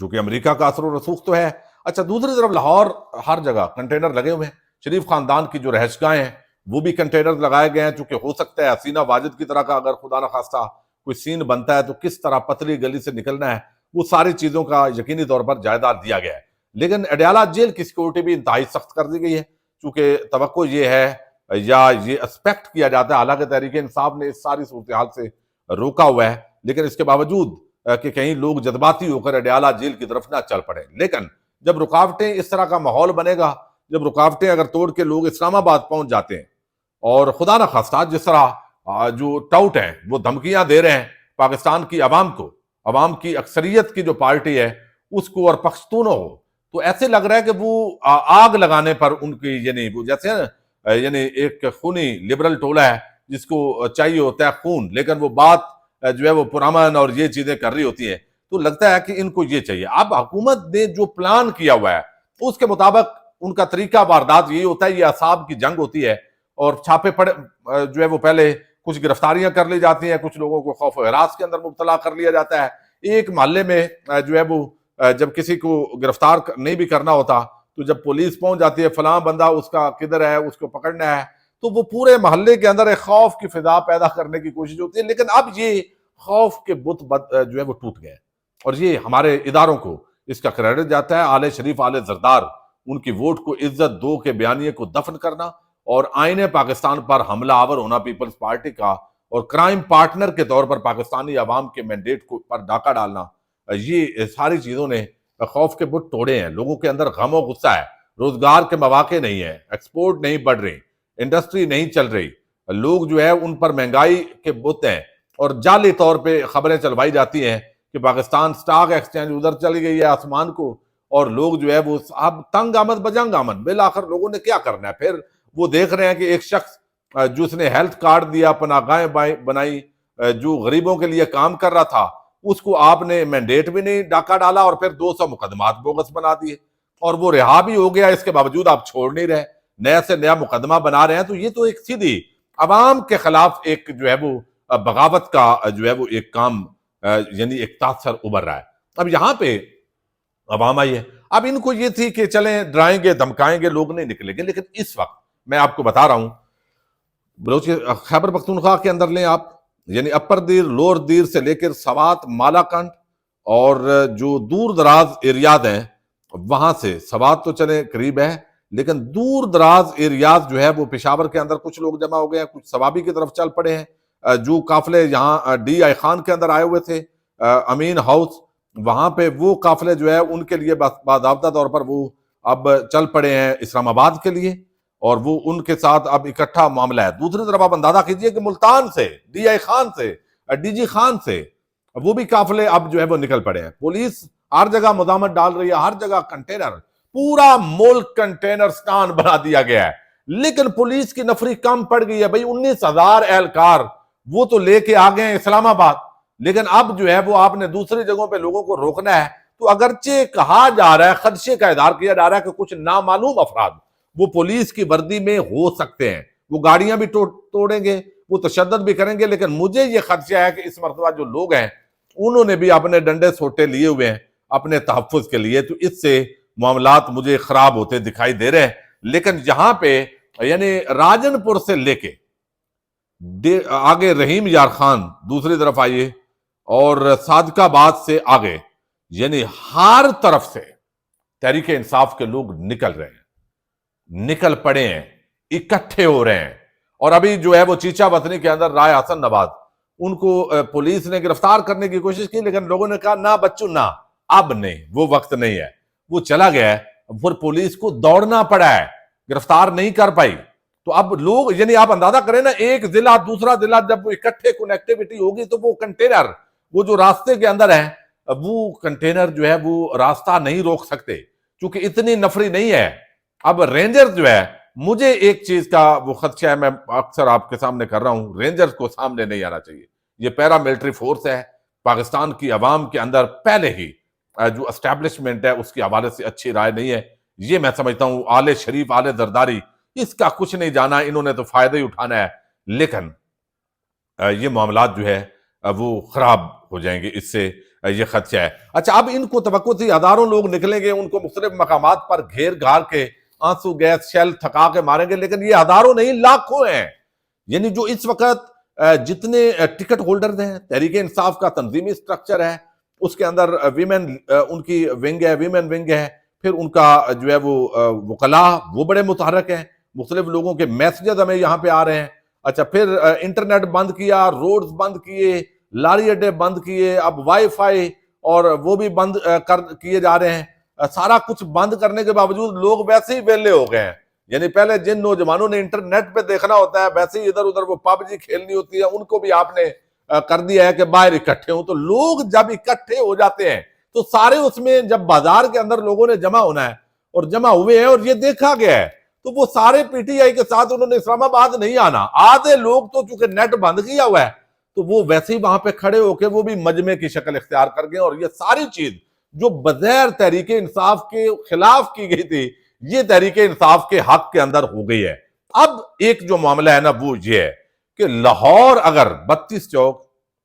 چونکہ امریکہ کا اثر و رسوخ تو ہے۔ اچھا، دوسری طرف لاہور ہر جگہ کنٹینر لگے ہوئے ہیں، شریف خاندان کی جو رہائش گاہیں ہیں وہ بھی کنٹینر لگائے گئے ہیں، چونکہ ہو سکتا ہے حسینہ واجد کی طرح کا اگر خدا نخواستہ کوئی سین بنتا ہے تو کس طرح پتلی گلی سے نکلنا ہے، وہ ساری چیزوں کا یقینی طور پر جائزہ دیا گیا ہے۔ لیکن اڈیالہ جیل کی سیکورٹی بھی انتہائی سخت کر دی گئی ہے، چونکہ توقع یہ ہے یا یہ ایکسپیکٹ کیا جاتا ہے، حالانکہ تحریک انصاف نے اس ساری صورتحال سے روکا ہوا ہے، لیکن اس کے باوجود کہ کہیں لوگ جذباتی ہو کر اڈیالہ جیل کی طرف نہ چل پڑے۔ لیکن جب رکاوٹیں اس طرح کا ماحول بنے گا، جب رکاوٹیں اگر توڑ کے لوگ اسلام آباد پہنچ جاتے ہیں، اور خدا نخواستہ جس طرح جو ٹاؤٹ ہیں وہ دھمکیاں دے رہے ہیں پاکستان کی عوام کو، عوام کی اکثریت کی جو پارٹی ہے اس کو اور پختونوں ہو، تو ایسے لگ رہا ہے کہ وہ آگ لگانے پر ان کی، یعنی وہ جیسے یعنی ایک خونی لبرل ٹولہ ہے جس کو چاہیے ہوتا ہے خون، لیکن وہ بات جو ہے وہ پرامن اور یہ چیزیں کر رہی ہوتی ہیں، تو لگتا ہے کہ ان کو یہ چاہیے۔ اب حکومت نے جو پلان کیا ہوا ہے اس کے مطابق ان کا طریقہ واردات یہی ہوتا ہے، یہ اعصاب کی جنگ ہوتی ہے، اور چھاپے پڑے جو ہے وہ پہلے کچھ گرفتاریاں کر لی جاتی ہیں، کچھ لوگوں کو خوف و ہراس کے اندر مبتلا کر لیا جاتا ہے۔ ایک محلے میں جو ہے وہ جب کسی کو گرفتار نہیں بھی کرنا ہوتا تو جب پولیس پہنچ جاتی ہے، فلاں بندہ اس کا کدھر ہے، اس کو پکڑنا ہے، تو وہ پورے محلے کے اندر ایک خوف کی فضا پیدا کرنے کی کوشش ہوتی ہے۔ لیکن اب یہ خوف کے بت جو ہے وہ ٹوٹ گئے، اور یہ ہمارے اداروں کو اس کا کریڈٹ جاتا ہے۔ آل شریف آل زردار ان کی ووٹ کو عزت دو کے بیانیے کو دفن کرنا اور آئین پاکستان پر حملہ آور ہونا پیپلز پارٹی کا، اور کرائم پارٹنر کے طور پر پاکستانی عوام کے مینڈیٹ کو پر ڈاکہ ڈالنا، یہ ساری چیزوں نے خوف کے بت توڑے ہیں۔ لوگوں کے اندر غم و غصہ ہے، روزگار کے مواقع نہیں ہے، ایکسپورٹ نہیں بڑھ رہی، انڈسٹری نہیں چل رہی، لوگ جو ہے ان پر مہنگائی کے بت ہیں، اور جعلی طور پہ خبریں چلوائی جاتی ہیں کہ پاکستان سٹاک ایکسچینج ادھر چلی گئی ہے آسمان کو، اور لوگ جو ہے وہ اب تنگ آمد بجنگ آمد، بالآخر لوگوں نے کیا کرنا ہے؟ پھر وہ دیکھ رہے ہیں کہ ایک شخص جس نے ہیلتھ کارڈ دیا، پناہ گاہیں بنائی، جو غریبوں کے لیے کام کر رہا تھا، اس کو آپ نے مینڈیٹ بھی نہیں ڈاکہ ڈالا، اور پھر 200 مقدمات بوگس بنا دیے، اور وہ رہا بھی ہو گیا، اس کے باوجود آپ چھوڑ نہیں رہے، نیا سے نیا مقدمہ بنا رہے ہیں۔ تو یہ تو ایک سیدھی عوام کے خلاف ایک جو ہے وہ بغاوت کا جو ہے وہ ایک کام، یعنی ایک تاثر ابھر رہا ہے۔ اب یہاں پہ عوام آئی ہے، اب ان کو یہ تھی کہ چلیں ڈرائیں گے دھمکائیں گے، لوگ نہیں نکلیں گے، لیکن اس وقت میں آپ کو بتا رہا ہوں، خیبر پختونخوا کے اندر لیں آپ، یعنی اپر دیر، لوور دیر سے لے کر سوات، مالاکنڈ، اور جو دور دراز ایریاز ہیں وہاں سے، سوات تو چلیں قریب ہے لیکن دور دراز ایریاز جو ہے وہ پشاور کے اندر کچھ لوگ جمع ہو گئے ہیں، کچھ سوابی کی طرف چل پڑے ہیں۔ جو قافلے یہاں ڈی آئی خان کے اندر آئے ہوئے تھے، امین ہاؤس، وہاں پہ وہ قافلے جو ہے ان کے لیے باضابطہ طور پر وہ اب چل پڑے ہیں اسلام آباد کے لیے، اور وہ ان کے ساتھ اب اکٹھا معاملہ ہے۔ دوسری طرف آپ اندازہ کیجئے کہ ملتان سے، ڈی آئی خان سے، ڈی جی خان سے وہ بھی قافلے اب جو ہے وہ نکل پڑے ہیں۔ پولیس ہر جگہ مزاحمت ڈال رہی ہے، ہر جگہ کنٹینر، پورا ملک کنٹینر سٹان بنا دیا گیا ہے، لیکن پولیس کی نفری کم پڑ گئی ہے۔ بھئی 19,000 اہلکار وہ تو لے کے آ گئے ہیں اسلام آباد، لیکن اب جو ہے وہ آپ نے دوسری جگہوں پہ لوگوں کو روکنا ہے، تو اگرچہ کہا جا رہا ہے، خدشے کا اظہار کیا جا رہا ہے کہ کچھ نامعلوم افراد وہ پولیس کی وردی میں ہو سکتے ہیں، وہ گاڑیاں بھی توڑیں گے، وہ تشدد بھی کریں گے، لیکن مجھے یہ خدشہ ہے کہ اس مرتبہ جو لوگ ہیں انہوں نے بھی اپنے ڈنڈے سوٹے لیے ہوئے ہیں اپنے تحفظ کے لیے، تو اس سے معاملات مجھے خراب ہوتے دکھائی دے رہے ہیں۔ لیکن یہاں پہ یعنی راجن پور سے لے کے آگے رحیم یار خان دوسری طرف آئیے، اور صادق آباد سے آگے، یعنی ہر طرف سے تحریک انصاف کے لوگ نکل رہے ہیں، نکل پڑے ہیں، اکٹھے ہو رہے ہیں۔ اور ابھی جو ہے وہ چیچا وطنی کے اندر رائے حسن نواز، ان کو پولیس نے گرفتار کرنے کی کوشش کی، لیکن لوگوں نے کہا نہ بچوں نہ، اب نہیں، وہ وقت نہیں ہے، وہ چلا گیا ہے۔ پھر پولیس کو دوڑنا پڑا ہے، گرفتار نہیں کر پائی۔ تو اب لوگ، یعنی آپ اندازہ کریں نا، ایک ضلع دوسرا ضلع جب وہ اکٹھے کنیکٹیوٹی ہوگی تو وہ کنٹینر، وہ جو راستے کے اندر ہیں، وہ کنٹینر جو ہے وہ راستہ نہیں روک سکتے، چونکہ اتنی نفری نہیں ہے۔ اب رینجر جو ہے، مجھے ایک چیز کا وہ خدشہ ہے، میں اکثر آپ کے سامنے کر رہا ہوں، رینجرز کو سامنے نہیں آنا چاہیے۔ یہ پیرا ملٹری فورس ہے، پاکستان کی عوام کے اندر پہلے ہی جو اسٹیبلشمنٹ ہے اس کے حوالے سے اچھی رائے نہیں ہے۔ یہ میں سمجھتا ہوں آل شریف آل زرداری اس کا کچھ نہیں جانا، انہوں نے تو فائدہ ہی اٹھانا ہے، لیکن یہ معاملات جو ہے وہ خراب ہو جائیں گے اس سے۔ یہ خدشہ ہے۔ اچھا، اب ان کو توقع تھی ہزاروں لوگ نکلیں گے، ان کو مختلف مقامات پر گھیر گھار کے آنسو گیس شیل تھکا کے ماریں گے، لیکن یہ ہزاروں نہیں لاکھوں ہیں۔ یعنی جو اس وقت جتنے ٹکٹ ہولڈرز ہیں، تحریک انصاف کا تنظیمی سٹرکچر ہے، اس کے اندر ویمن ان کی ونگ ہے، ویمن ونگ ہے، پھر ان کا جو ہے وہ وکلاء وہ بڑے متحرک ہیں، مختلف لوگوں کے میسجز ہمیں یہاں پہ آ رہے ہیں۔ اچھا، پھر انٹرنیٹ بند کیا، روڈز بند کیے، لاری اڈے بند کیے، اب وائی فائی اور وہ بھی بند کیے جا رہے ہیں۔ سارا کچھ بند کرنے کے باوجود لوگ ویسے ہی ویلے ہو گئے ہیں۔ یعنی پہلے جن نوجوانوں نے انٹرنیٹ پہ دیکھنا ہوتا ہے، ویسے ہی ادھر ادھر وہ پب جی کھیلنی ہوتی ہے، ان کو بھی آپ نے کر دیا ہے کہ باہر اکٹھے ہوں۔ تو لوگ جب اکٹھے ہو جاتے ہیں تو سارے اس میں، جب بازار کے اندر لوگوں نے جمع ہونا ہے اور جمع ہوئے ہیں اور یہ دیکھا گیا ہے، تو وہ سارے پی ٹی آئی کے ساتھ انہوں نے اسلام آباد نہیں آنا۔ آدھے لوگ تو چونکہ نیٹ بند کیا ہوا ہے تو وہ ویسے ہی وہاں پہ کھڑے ہو کے وہ بھی مجمع کی شکل اختیار کر گئے، اور یہ ساری چیز جو بظاہر تحریک انصاف کے خلاف کی گئی تھی، یہ تحریک انصاف کے حق کے اندر ہو گئی ہے۔ اب ایک جو معاملہ ہے نا وہ یہ ہے کہ لاہور اگر 32 چوک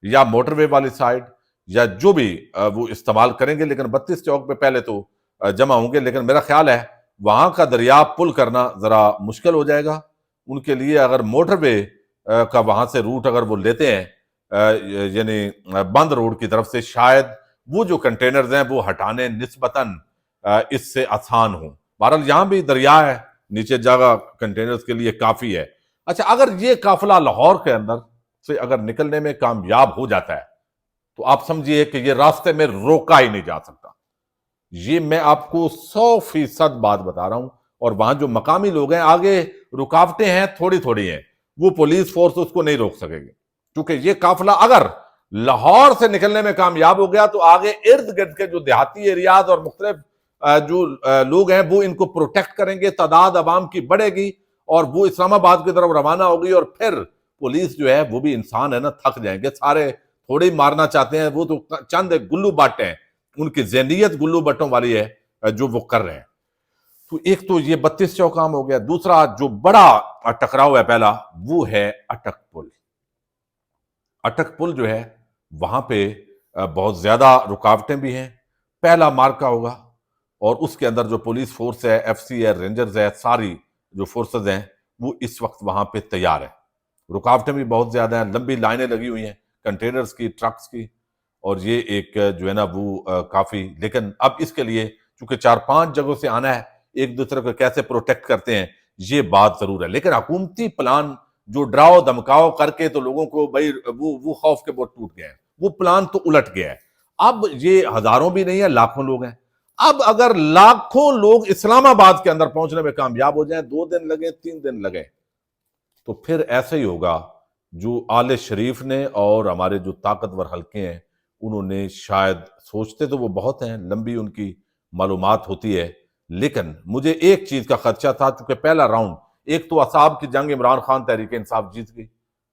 یا موٹر وے والی سائڈ یا جو بھی وہ استعمال کریں گے، لیکن 32 چوک پہ پہلے تو جمع ہوں گے، لیکن میرا خیال ہے وہاں کا دریا پل کرنا ذرا مشکل ہو جائے گا ان کے لیے۔ اگر موٹر وے کا وہاں سے روٹ اگر وہ لیتے ہیں، یعنی بند روڈ کی طرف سے، شاید وہ جو کنٹینرز ہیں وہ ہٹانے نسبتاً اس سے آسان ہوں۔ بہرحال یہاں بھی دریا ہے، نیچے جگہ کنٹینرز کے لیے کافی ہے۔ اچھا، اگر یہ قافلہ لاہور کے اندر سے اگر نکلنے میں کامیاب ہو جاتا ہے تو آپ سمجھیے کہ یہ راستے میں روکا ہی نہیں جا سکتا۔ یہ میں آپ کو 100% بات بتا رہا ہوں، اور وہاں جو مقامی لوگ ہیں، آگے رکاوٹیں ہیں تھوڑی تھوڑی ہیں، وہ پولیس فورس اس کو نہیں روک سکے گی، کیونکہ یہ قافلہ اگر لاہور سے نکلنے میں کامیاب ہو گیا تو آگے ارد گرد کے جو دیہاتی ایریاز اور مختلف جو لوگ ہیں وہ ان کو پروٹیکٹ کریں گے، تعداد عوام کی بڑھے گی اور وہ اسلام آباد کی طرف روانہ ہوگی، اور پھر پولیس جو ہے وہ بھی انسان ہے نا، تھک جائیں گے، سارے تھوڑے ہی مارنا چاہتے ہیں، وہ تو چند گلو بٹ ہیں، ان کی ذہنیت گلو بٹوں والی ہے جو وہ کر رہے ہیں۔ تو ایک تو یہ 32 چوک عام ہو گیا۔ دوسرا جو بڑا ٹکراؤ ہے پہلا، وہ ہے اٹک پل۔ اٹک پل جو ہے وہاں پہ بہت زیادہ رکاوٹیں بھی ہیں، پہلا مارکا ہوگا، اور اس کے اندر جو پولیس فورس ہے، ایف سی ہے، رینجرز ہے، ساری جو فورسز ہیں وہ اس وقت وہاں پہ تیار ہے۔ رکاوٹیں بھی بہت زیادہ ہیں، لمبی لائنیں لگی ہوئی ہیں کنٹینرز کی، ٹرکس کی، اور یہ ایک جو ہے نا وہ کافی، لیکن اب اس کے لیے چونکہ 4-5 جگہوں سے آنا ہے، ایک دوسرے کو کیسے پروٹیکٹ کرتے ہیں یہ بات ضرور ہے۔ لیکن حکومتی پلان جو ڈراؤ دھمکاؤ کر کے تو لوگوں کو بھائی وہ خوف کے بہت ٹوٹ گئے ہیں، وہ پلان تو الٹ گیا ہے۔ اب یہ ہزاروں بھی نہیں ہے، لاکھوں لوگ ہیں۔ اب اگر لاکھوں لوگ اسلام آباد کے اندر پہنچنے میں کامیاب ہو جائیں، 2 دن لگے، 3 دن لگے، تو پھر ایسے ہی ہوگا جو آل شریف نے اور ہمارے جو طاقتور حلقے ہیں انہوں نے شاید، سوچتے تو وہ بہت ہیں، لمبی ان کی معلومات ہوتی ہے، لیکن مجھے ایک چیز کا خدشہ تھا، چونکہ پہلا راؤنڈ ایک تو اصحاب کی جنگ عمران خان تحریک انصاف جیت گئی،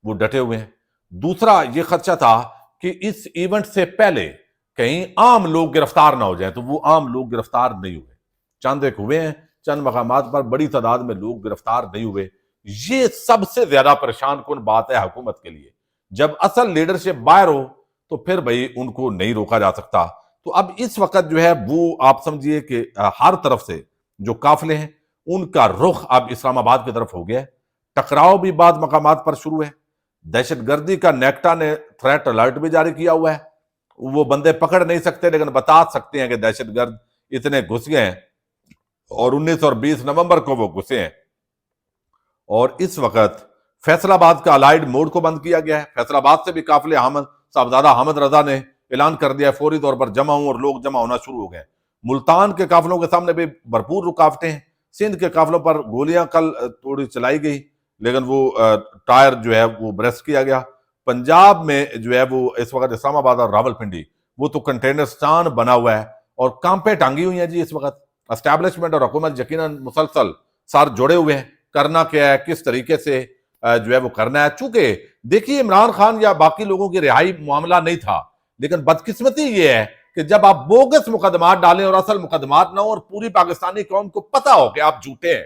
وہ ڈٹے ہوئے ہیں۔ دوسرا یہ خدشہ تھا کہ اس ایونٹ سے پہلے کہیں عام لوگ گرفتار نہ ہو جائیں، تو وہ عام لوگ گرفتار نہیں ہوئے، چند ایک ہوئے ہیں، چند مقامات پر بڑی تعداد میں لوگ گرفتار نہیں ہوئے۔ یہ سب سے زیادہ پریشان کن بات ہے حکومت کے لیے۔ جب اصل لیڈرشپ باہر ہو تو پھر بھائی ان کو نہیں روکا جا سکتا۔ تو اب اس وقت جو ہے وہ آپ سمجھیے کہ ہر طرف سے جو قافلے ہیں ان کا رخ اب اسلام آباد کی طرف ہو گیا ہے۔ ٹکراؤ بھی بعض مقامات پر شروع ہے۔ دہشت گردی کا نیکٹا نے تھریٹ الرٹ بھی جاری کیا ہوا ہے۔ وہ بندے پکڑ نہیں سکتے لیکن بتا سکتے ہیں کہ دہشت گرد اتنے گھس گئے ہیں، اور 19 اور 20 نومبر کو وہ گھسے ہیں۔ اور اس وقت فیصل آباد کا الائیڈ موڈ کو بند کیا گیا ہے۔ فیصل آباد سے بھی قافلے صاحبزادہ حامد رضا نے اعلان کر دیا ہے فوری طور پر جمع ہوں، اور لوگ جمع ہونا شروع ہو گئے۔ ملتان کے قافلوں کے سامنے بھی بھرپور رکاوٹیں ہیں۔ سندھ کے قافلوں پر گولیاں کل تھوڑی چلائی گئی، لیکن وہ ٹائر جو ہے وہ بریسٹ کیا گیا۔ پنجاب میں جو ہے وہ اس وقت اسلام آباد اور راول پنڈی وہ تو کنٹینرستان بنا ہوا ہے، اور کانپیں ٹانگی ہوئی ہیں جی۔ اس وقت اسٹیبلشمنٹ اور حکومت یقیناً مسلسل سار جڑے ہوئے ہیں، کرنا کیا ہے، کس طریقے سے جو ہے وہ کرنا ہے۔ چونکہ دیکھیے عمران خان یا باقی لوگوں کی رہائی معاملہ نہیں تھا، لیکن بدقسمتی یہ ہے کہ جب آپ بوگس مقدمات ڈالیں اور اصل مقدمات نہ ہو، اور پوری پاکستانی قوم کو پتا ہو کہ آپ جھوٹے ہیں،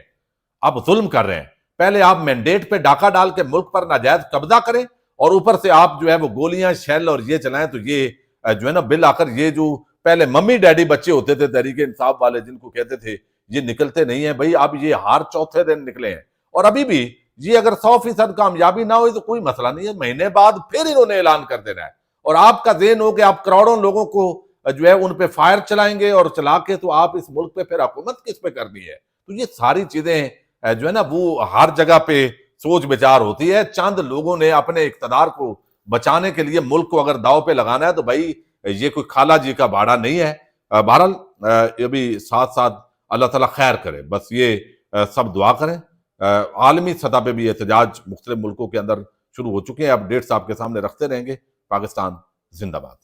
آپ ظلم کر رہے ہیں، پہلے آپ مینڈیٹ پہ ڈاکہ ڈال کے ملک پر ناجائز قبضہ کریں، اور اوپر سے آپ جو ہے وہ گولیاں شیل اور یہ چلائیں، تو یہ جو ہے نا بل آ کر یہ جو پہلے ممی ڈیڈی بچے ہوتے تھے تحریک انصاف والے جن کو کہتے تھے یہ نکلتے نہیں ہیں بھائی، اب یہ ہار چوتھے دن نکلے ہیں، اور ابھی بھی یہ اگر 100% کامیابی نہ ہوئی تو کوئی مسئلہ نہیں ہے، مہینے بعد پھر انہوں نے اعلان کر دینا ہے، اور آپ کا ذہن ہو کہ آپ کروڑوں لوگوں کو جو ہے ان پہ فائر چلائیں گے، اور چلا کے تو آپ اس ملک پہ پھر حکومت کس پہ کرنی ہے؟ تو یہ ساری چیزیں جو ہے نا وہ ہر جگہ پہ سوچ بچار ہوتی ہے. چند لوگوں نے اپنے اقتدار کو بچانے کے لیے ملک کو اگر داؤ پہ لگانا ہے تو بھائی یہ کوئی خالہ جی کا باڑہ نہیں ہے. بہرحال یہ بھی ساتھ ساتھ اللہ تعالیٰ خیر کرے، بس یہ سب دعا کریں. عالمی سطح پہ بھی احتجاج مختلف ملکوں کے اندر شروع ہو چکے ہیں، اپ ڈیٹس آپ کے سامنے رکھتے رہیں گے. پاکستان زندہ باد.